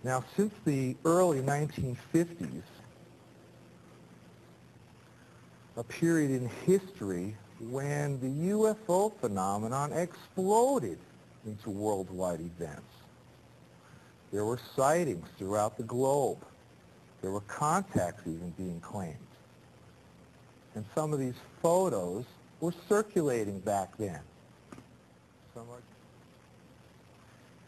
Now, since the early 1950s, a period in history when the UFO phenomenon exploded into worldwide events. There were sightings throughout the globe. There were contacts even being claimed. And some of these photos were circulating back then.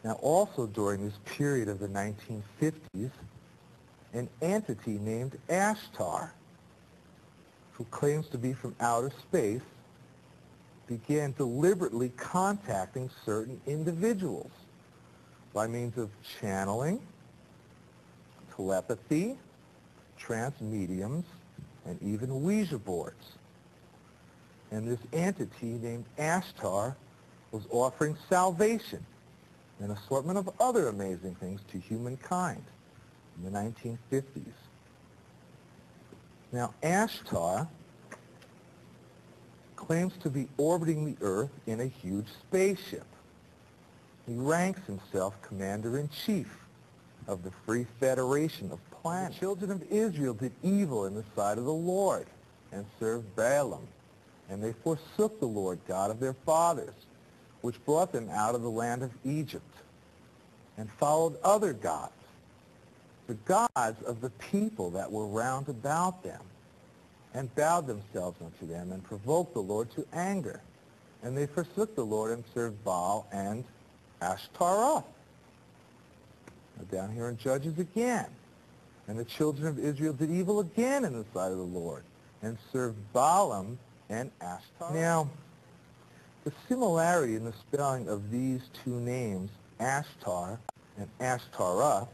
Now, also during this period of the 1950s, an entity named Ashtar, who claims to be from outer space, began deliberately contacting certain individuals by means of channeling, telepathy, trance mediums, and even Ouija boards. And this entity named Ashtar was offering salvation and an assortment of other amazing things to humankind in the 1950s. Now, Ashtar claims to be orbiting the Earth in a huge spaceship. He ranks himself Commander-in-Chief of the Free Federation of Planets. The children of Israel did evil in the sight of the Lord and served Balaam, and they forsook the Lord God of their fathers, which brought them out of the land of Egypt, and followed other gods, the gods of the people that were round about them, and bowed themselves unto them, and provoked the Lord to anger. And they forsook the Lord and served Baal and Ashtaroth. Now down here in Judges again. And the children of Israel did evil again in the sight of the Lord, and served Balaam and Ashtaroth. Now, the similarity in the spelling of these two names, Ashtar and Ashtaroth,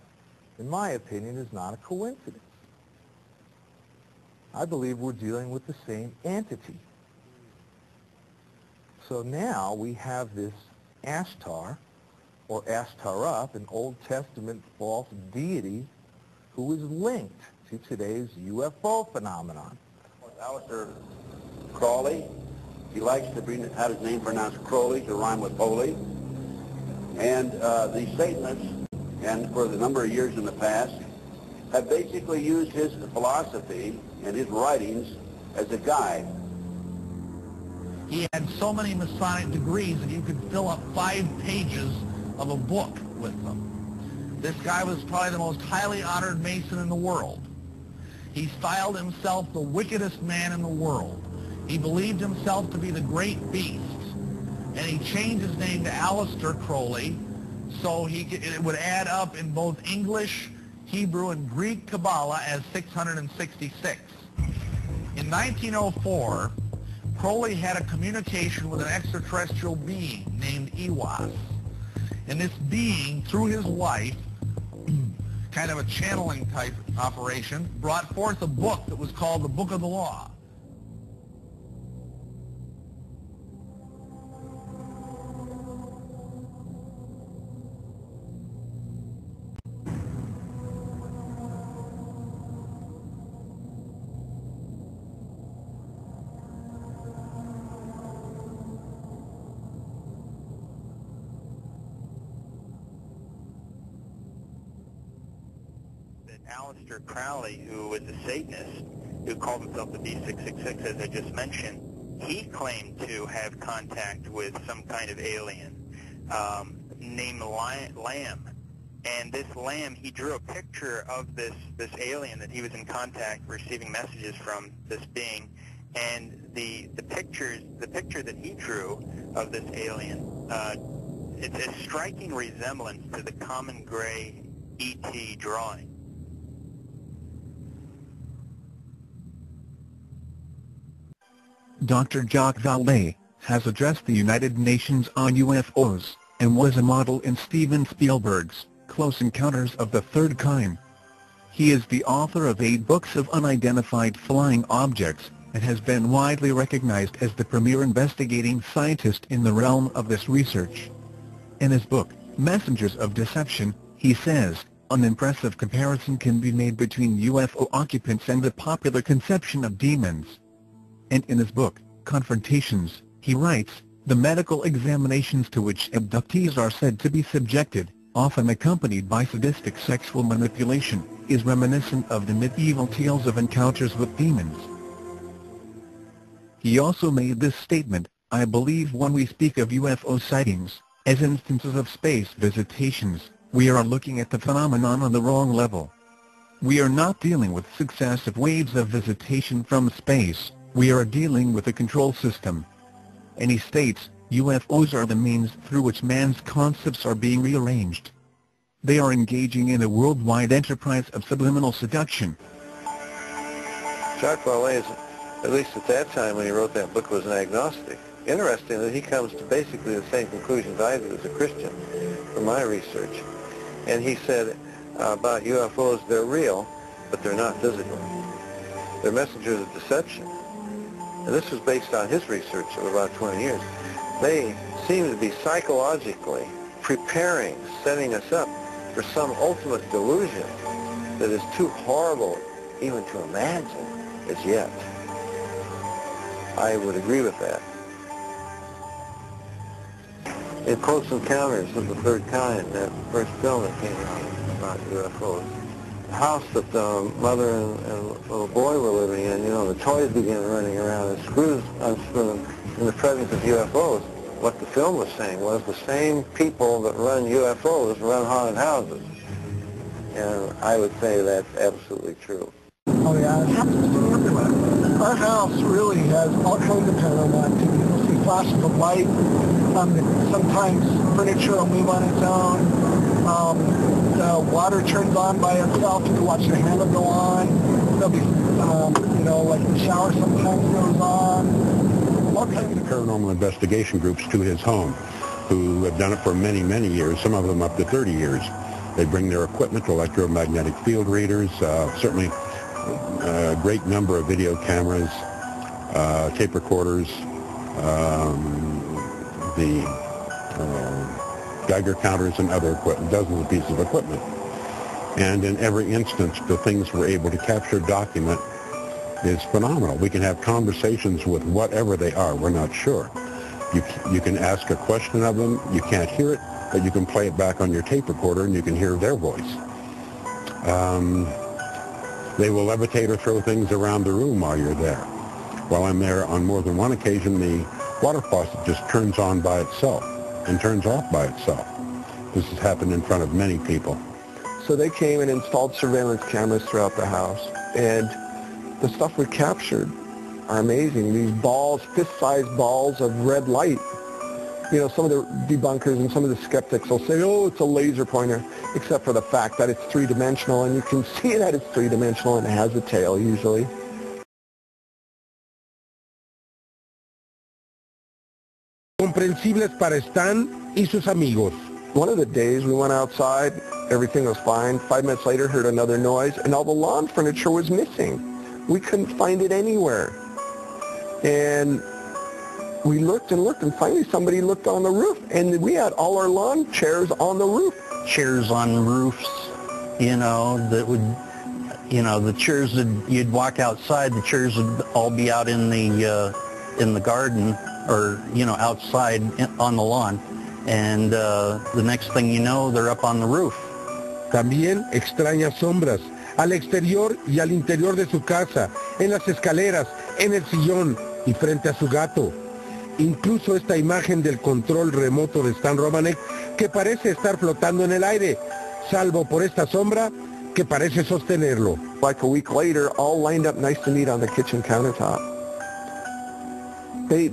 in my opinion, is not a coincidence. I believe we're dealing with the same entity. So now we have this Ashtar, or Ashtaroth, an Old Testament false deity who is linked to today's UFO phenomenon. Aleister Crowley, he likes to have his name pronounced Crowley to rhyme with holy. And the Satanists, and for the number of years in the past, have basically used his philosophy and his writings as a guide. He had so many Masonic degrees that you could fill up 5 pages of a book with them. This guy was probably the most highly honored Mason in the world. He styled himself the wickedest man in the world. He believed himself to be the great beast, and he changed his name to Aleister Crowley so it would add up in both English, Hebrew, and Greek Kabbalah as 666. In 1904, Crowley had a communication with an extraterrestrial being named Ewas. And this being, through his wife, kind of a channeling type operation, brought forth a book that was called the Book of the Law. Aleister Crowley, who was a Satanist, who called himself the B666, as I just mentioned, he claimed to have contact with some kind of alien named Lamb. And this Lamb, he drew a picture of this alien that he was in contact, receiving messages from this being. And the picture that he drew of this alien, it's a striking resemblance to the common gray ET drawing. Dr. Jacques Vallée has addressed the United Nations on UFOs, and was a model in Steven Spielberg's Close Encounters of the Third Kind. He is the author of 8 books of unidentified flying objects, and has been widely recognized as the premier investigating scientist in the realm of this research. In his book, Messengers of Deception, he says, an impressive comparison can be made between UFO occupants and the popular conception of demons. And in his book, Confrontations, he writes, the medical examinations to which abductees are said to be subjected, often accompanied by sadistic sexual manipulation, is reminiscent of the medieval tales of encounters with demons. He also made this statement: "I believe when we speak of UFO sightings, as instances of space visitations, we are looking at the phenomenon on the wrong level. We are not dealing with successive waves of visitation from space, we are dealing with a control system." And he states, UFOs are the means through which man's concepts are being rearranged. They are engaging in a worldwide enterprise of subliminal seduction. Jacques Vallée, at least at that time when he wrote that book, was an agnostic. Interesting that he comes to basically the same conclusions I do as a Christian from my research. And he said about UFOs, they're real, but they're not physical. They're messengers of deception. And this was based on his research of about 20 years. They seem to be psychologically preparing, setting us up for some ultimate delusion that is too horrible even to imagine as yet. I would agree with that. In Close Encounters of the Third Kind, that first film that came out about UFOs, the house that the mother and little boy were living in, the toys began running around and screws unscrewing in the presence of UFOs. What the film was saying was the same people that run UFOs run haunted houses. And I would say that's absolutely true. Oh yeah, it happens to be everywhere. Our house really has all kinds of paranormal activity. You'll see flashes of light. Sometimes furniture will move on its own. The water turns on by itself. You can watch the handle go on. There'll be, like the shower sometimes goes on. All kinds of paranormal investigation groups to his home, who have done it for many, many years, some of them up to 30 years. They bring their equipment, electromagnetic field readers, certainly a great number of video cameras, tape recorders, the Geiger counters and other equipment, dozens of pieces of equipment. And in every instance, the things we're able to capture, document, is phenomenal. We can have conversations with whatever they are. We're not sure. You can ask a question of them. You can't hear it, but you can play it back on your tape recorder and you can hear their voice. They will levitate or throw things around the room while you're there. While I'm there, on more than one occasion, the water faucet just turns on by itself and turns off by itself. This has happened in front of many people. So they came and installed surveillance cameras throughout the house, and the stuff we captured are amazing. These balls, fist-sized balls of red light. Some of the debunkers and some of the skeptics will say, oh, it's a laser pointer, except for the fact that it's three-dimensional, and you can see that it's three-dimensional and it has a tail usually. Comprensibles para Stan y sus amigos. One of the days we went outside, everything was fine. 5 minutes later, heard another noise, and all the lawn furniture was missing. We couldn't find it anywhere. And we looked and looked, and finally somebody looked on the roof, and we had all our lawn chairs on the roof. Chairs on roofs, that would, the chairs that you'd walk outside, the chairs would all be out in the garden, or, outside on the lawn. And the next thing you know, they're up on the roof. También extrañas sombras, al exterior y al interior de su casa, en las escaleras, en el sillón y frente a su gato. Incluso esta imagen del control remoto de Stan Romanek, que parece estar flotando en el aire, salvo por esta sombra que parece sostenerlo. Like a week later, all lined up nice and neat on the kitchen countertop. They